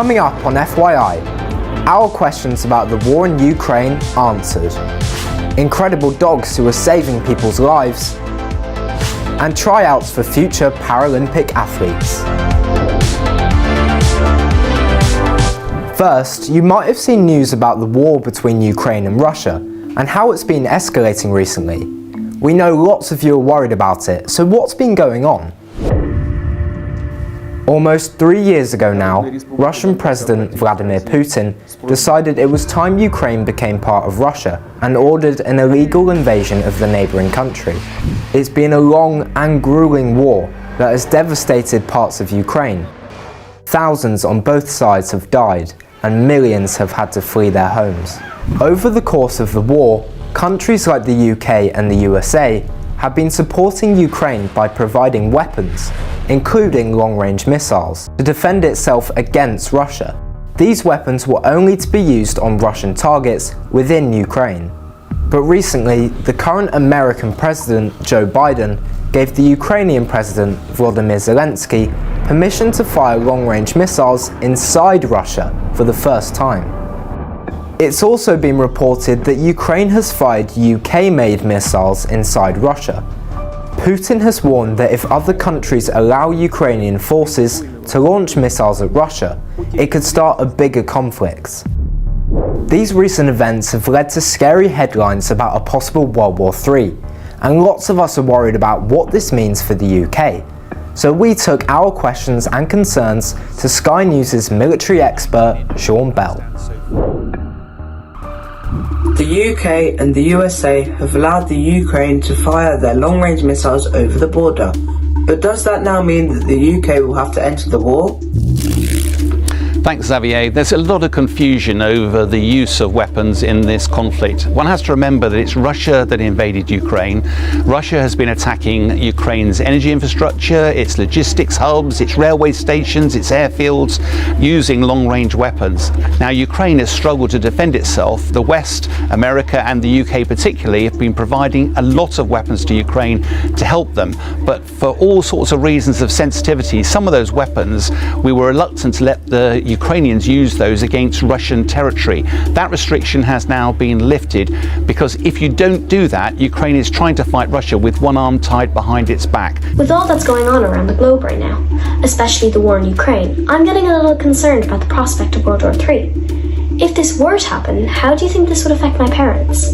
Coming up on FYI, our questions about the war in Ukraine answered, incredible dogs who are saving people's lives, and tryouts for future Paralympic athletes. First, you might have seen news about the war between Ukraine and Russia and how it's been escalating recently. We know lots of you are worried about it, so what's been going on? Almost 3 years ago now, Russian President Vladimir Putin decided it was time Ukraine became part of Russia and ordered an illegal invasion of the neighbouring country. It's been a long and grueling war that has devastated parts of Ukraine. Thousands on both sides have died and millions have had to flee their homes. Over the course of the war, countries like the UK and the USA have been supporting Ukraine by providing weapons, including long-range missiles, to defend itself against Russia. These weapons were only to be used on Russian targets within Ukraine. But recently, the current American President, Joe Biden, gave the Ukrainian President, Volodymyr Zelensky, permission to fire long-range missiles inside Russia for the first time. It's also been reported that Ukraine has fired UK-made missiles inside Russia. Putin has warned that if other countries allow Ukrainian forces to launch missiles at Russia, it could start a bigger conflict. These recent events have led to scary headlines about a possible World War III, and lots of us are worried about what this means for the UK. So we took our questions and concerns to Sky News' military expert, Sean Bell. The UK and the USA have allowed the Ukraine to fire their long-range missiles over the border. But does that now mean that the UK will have to enter the war? Thanks, Xavier. There's a lot of confusion over the use of weapons in this conflict. One has to remember that it's Russia that invaded Ukraine. Russia has been attacking Ukraine's energy infrastructure, its logistics hubs, its railway stations, its airfields, using long-range weapons. Now, Ukraine has struggled to defend itself. The West, America and the UK particularly, have been providing a lot of weapons to Ukraine to help them. But for all sorts of reasons of sensitivity, some of those weapons, we were reluctant to let the Ukrainians use those against Russian territory. That restriction has now been lifted because if you don't do that, Ukraine is trying to fight Russia with one arm tied behind its back. With all that's going on around the globe right now, especially the war in Ukraine, I'm getting a little concerned about the prospect of World War III. If this were to happen, how do you think this would affect my parents?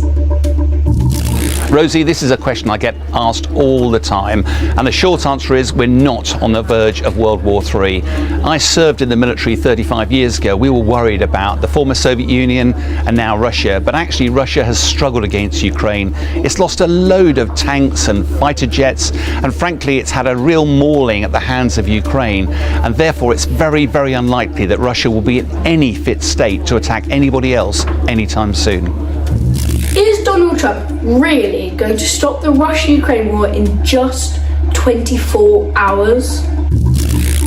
Rosie, this is a question I get asked all the time, and the short answer is we're not on the verge of World War III. I served in the military 35 years ago. We were worried about the former Soviet Union and now Russia, but actually Russia has struggled against Ukraine. It's lost a load of tanks and fighter jets, and frankly it's had a real mauling at the hands of Ukraine, and therefore it's very, very unlikely that Russia will be in any fit state to attack anybody else anytime soon. Is Donald Trump really going to stop the Russia-Ukraine war in just 24 hours?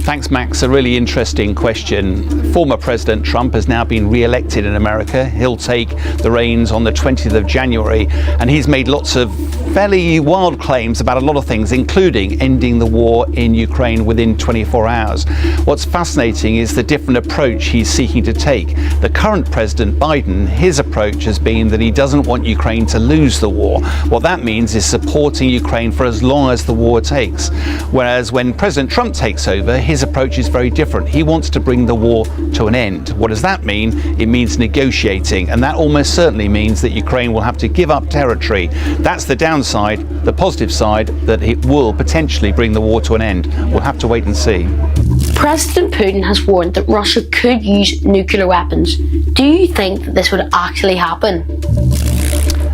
Thanks, Max. A really interesting question. Former President Trump has now been re-elected in America. He'll take the reins on the 20th of January, and he's made lots of fairly wild claims about a lot of things, including ending the war in Ukraine within 24 hours. What's fascinating is the different approach he's seeking to take. The current President Biden, his approach has been that he doesn't want Ukraine to lose the war. What that means is supporting Ukraine for as long as the war takes. Whereas when President Trump takes over, his approach is very different. He wants to bring the war to an end. What does that mean? It means negotiating, and that almost certainly means that Ukraine will have to give up territory. That's the downside. The positive side, that it will potentially bring the war to an end. We'll have to wait and see. President Putin has warned that Russia could use nuclear weapons. Do you think that this would actually happen?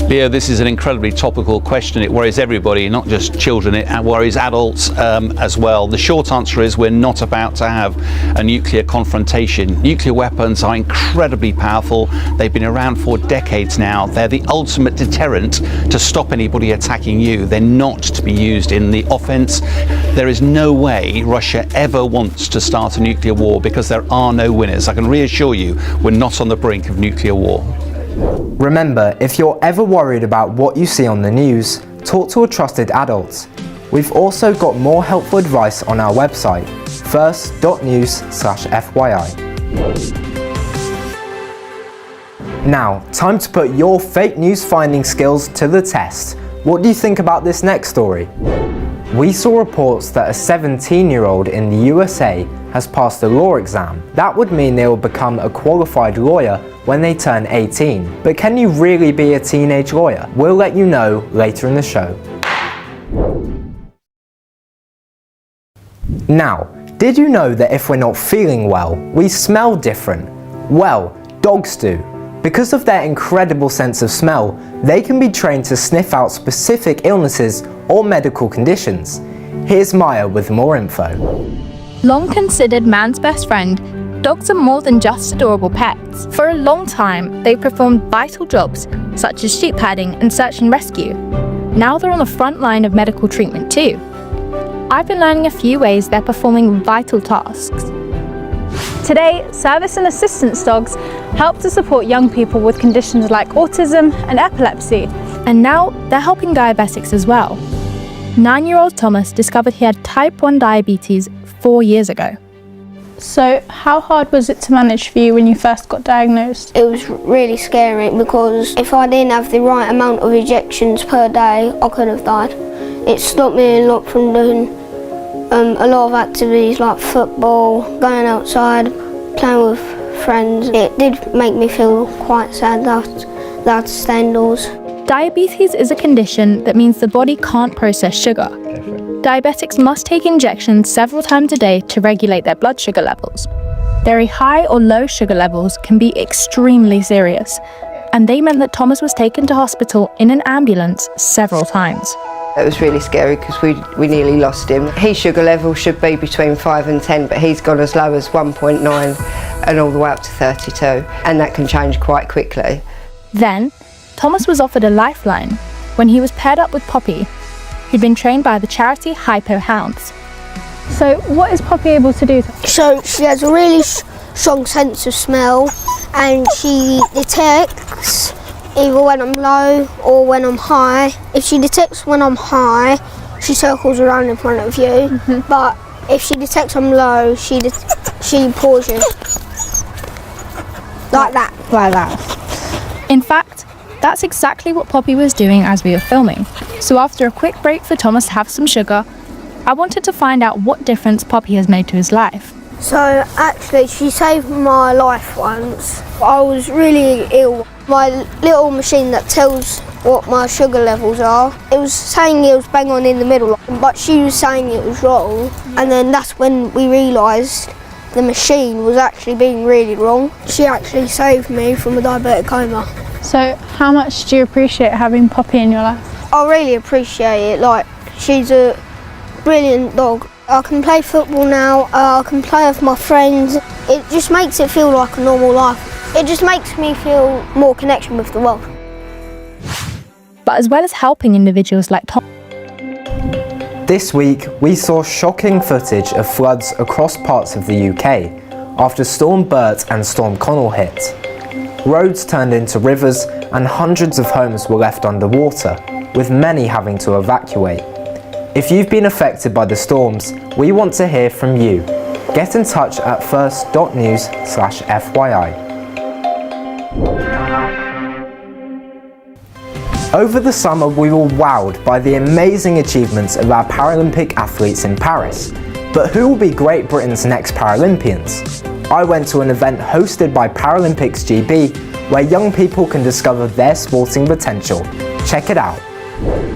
Leo, this is an incredibly topical question. It worries everybody, not just children, it worries adults as well. The short answer is we're not about to have a nuclear confrontation. Nuclear weapons are incredibly powerful. They've been around for decades now. They're the ultimate deterrent to stop anybody attacking you. They're not to be used in the offense. There is no way Russia ever wants to start a nuclear war because there are no winners. I can reassure you, we're not on the brink of nuclear war. Remember, if you're ever worried about what you see on the news, talk to a trusted adult. We've also got more helpful advice on our website, first.news/FYI. Now, time to put your fake news finding skills to the test. What do you think about this next story? We saw reports that a 17-year-old in the USA has passed a law exam. That would mean they will become a qualified lawyer when they turn 18. But can you really be a teenage lawyer? We'll let you know later in the show. Now, did you know that if we're not feeling well, we smell different? Well, dogs do. Because of their incredible sense of smell, they can be trained to sniff out specific illnesses or medical conditions. Here's Maya with more info. Long considered man's best friend, dogs are more than just adorable pets. For a long time, they performed vital jobs, such as sheep herding and search and rescue. Now they're on the front line of medical treatment too. I've been learning a few ways they're performing vital tasks. Today, service and assistance dogs help to support young people with conditions like autism and epilepsy. And now they're helping diabetics as well. 9-year-old Thomas discovered he had type 1 diabetes 4 years ago. So, how hard was it to manage for you when you first got diagnosed? It was really scary because if I didn't have the right amount of injections per day, I could have died. It stopped me a lot from doing a lot of activities like football, going outside, playing with friends. It did make me feel quite sad that I had to stay indoors. Diabetes is a condition that means the body can't process sugar. Diabetics must take injections several times a day to regulate their blood sugar levels. Very high or low sugar levels can be extremely serious, and they meant that Thomas was taken to hospital in an ambulance several times. It was really scary because we nearly lost him. His sugar level should be between 5 and 10, but he's gone as low as 1.9 and all the way up to 32, and that can change quite quickly. Then, Thomas was offered a lifeline when he was paired up with Poppy, who'd been trained by the charity Hypo Hounds. So, what is Poppy able to do? So she has a really strong sense of smell, and she detects either when I'm low or when I'm high. If she detects when I'm high, she circles around in front of you. But if she detects I'm low, she paws you. Like that. Like that. In fact, that's exactly what Poppy was doing as we were filming. So after a quick break for Thomas to have some sugar, I wanted to find out what difference Poppy has made to his life. So actually she saved my life once. I was really ill. My little machine that tells what my sugar levels are, it was saying it was bang on in the middle, but she was saying it was wrong. And then that's when we realised the machine was actually being really wrong. She actually saved me from a diabetic coma. So, how much do you appreciate having Poppy in your life? I really appreciate it. Like, she's a brilliant dog. I can play football now, I can play with my friends. It just makes it feel like a normal life. It just makes me feel more connection with the world. But as well as helping individuals like Tom, This week, we saw shocking footage of floods across parts of the UK after Storm Bert and Storm Connell hit. Roads turned into rivers and hundreds of homes were left underwater, with many having to evacuate. If you've been affected by the storms, we want to hear from you. Get in touch at first.news/FYI. Over the summer, we were wowed by the amazing achievements of our Paralympic athletes in Paris. But who will be Great Britain's next Paralympians? I went to an event hosted by Paralympics GB, where young people can discover their sporting potential. Check it out.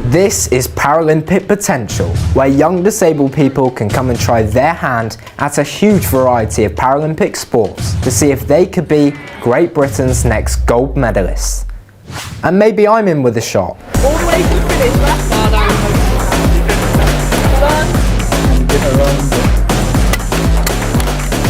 This is Paralympic Potential, where young disabled people can come and try their hand at a huge variety of Paralympic sports to see if they could be Great Britain's next gold medalists. And maybe I'm in with a shot. All the way to the finish, that's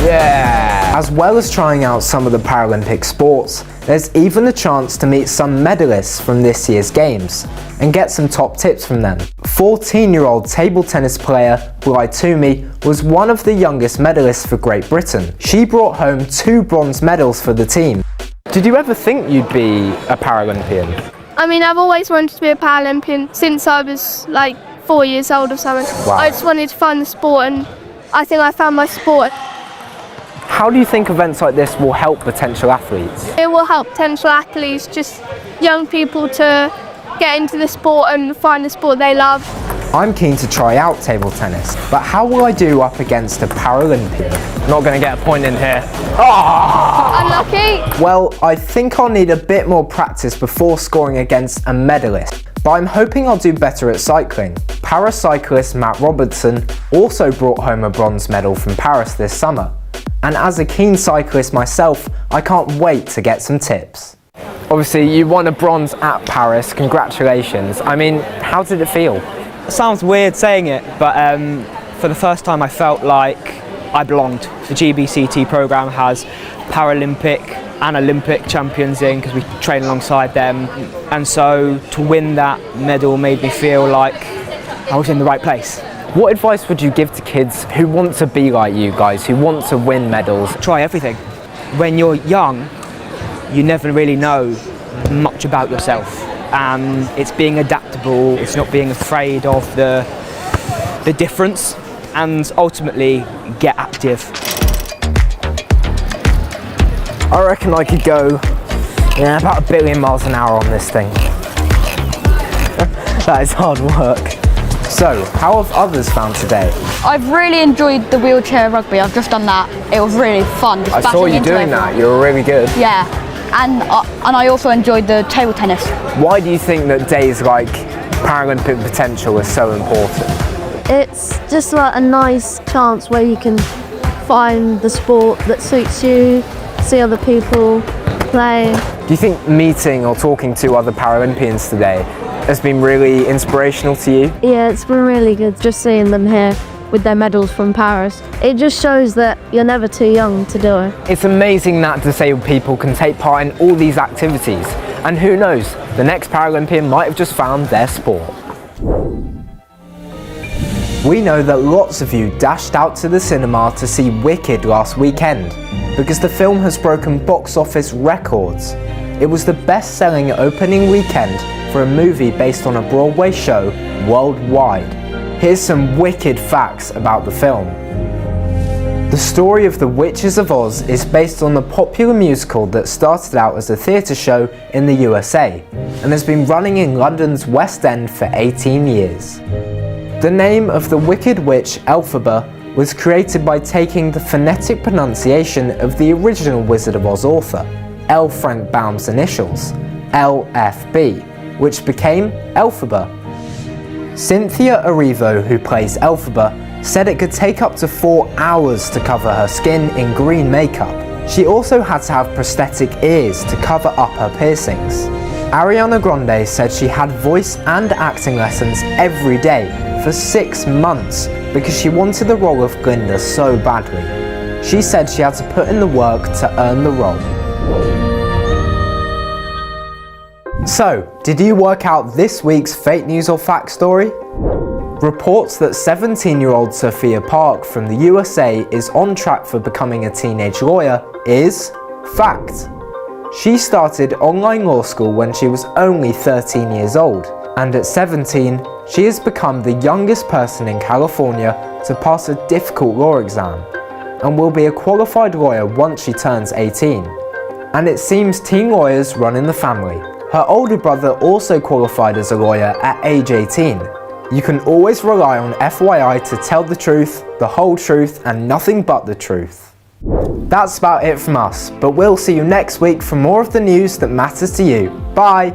Yeah! As well as trying out some of the Paralympic sports, there's even a chance to meet some medalists from this year's games and get some top tips from them. 14-year-old table tennis player Blai Toomey was one of the youngest medalists for Great Britain. She brought home 2 bronze medals for the team. Did you ever think you'd be a Paralympian? I mean, I've always wanted to be a Paralympian since I was like 4 years old or something. Wow. I just wanted to find the sport, and I think I found my sport. How do you think events like this will help potential athletes? It will help potential athletes, just young people, to get into the sport and find the sport they love. I'm keen to try out table tennis, but how will I do up against a Paralympian? Not going to get a point in here. Oh! Unlucky. Well, I think I'll need a bit more practice before scoring against a medalist, but I'm hoping I'll do better at cycling. Paracyclist Matt Robertson also brought home a bronze medal from Paris this summer, and as a keen cyclist myself, I can't wait to get some tips. Obviously, you won a bronze at Paris, congratulations. I mean, how did it feel? It sounds weird saying it, but for the first time I felt like I belonged. The GBCT programme has Paralympic and Olympic champions in because we train alongside them, and so to win that medal made me feel like I was in the right place. What advice would you give to kids who want to be like you guys, who want to win medals? Try everything. When you're young, you never really know much about yourself. It's being adaptable, it's not being afraid of the difference, and ultimately get active. I reckon I could go about 1 billion miles an hour on this thing. That is hard work. So, how have others found today? I've really enjoyed the wheelchair rugby. I've just done that. It was really fun. I saw you doing that, you were really good. Yeah, and I also enjoyed the table tennis. Why do you think that days like Paralympic potential are so important? It's just like a nice chance where you can find the sport that suits you, see other people play. Do you think meeting or talking to other Paralympians today has been really inspirational to you? Yeah, it's been really good just seeing them here with their medals from Paris. It just shows that you're never too young to do it. It's amazing that disabled people can take part in all these activities, and who knows, the next Paralympian might have just found their sport. We know that lots of you dashed out to the cinema to see Wicked last weekend because the film has broken box office records. It was the best-selling opening weekend for a movie based on a Broadway show worldwide. Here's some wicked facts about the film. The story of The Witches of Oz is based on the popular musical that started out as a theatre show in the USA and has been running in London's West End for 18 years. The name of the Wicked Witch, Elphaba, was created by taking the phonetic pronunciation of the original Wizard of Oz author, L. Frank Baum's initials, LFB, which became Elphaba. Cynthia Erivo, who plays Elphaba, said it could take up to 4 hours to cover her skin in green makeup. She also had to have prosthetic ears to cover up her piercings. Ariana Grande said she had voice and acting lessons every day for 6 months because she wanted the role of Glinda so badly. She said she had to put in the work to earn the role. So, did you work out this week's fake news or fact story? Reports that 17-year-old Sophia Park from the USA is on track for becoming a teenage lawyer is fact. She started online law school when she was only 13 years old, and at 17, she has become the youngest person in California to pass a difficult law exam, and will be a qualified lawyer once she turns 18. And it seems teen lawyers run in the family. Her older brother also qualified as a lawyer at age 18. You can always rely on FYI to tell the truth, the whole truth, and nothing but the truth. That's about it from us, but we'll see you next week for more of the news that matters to you. Bye!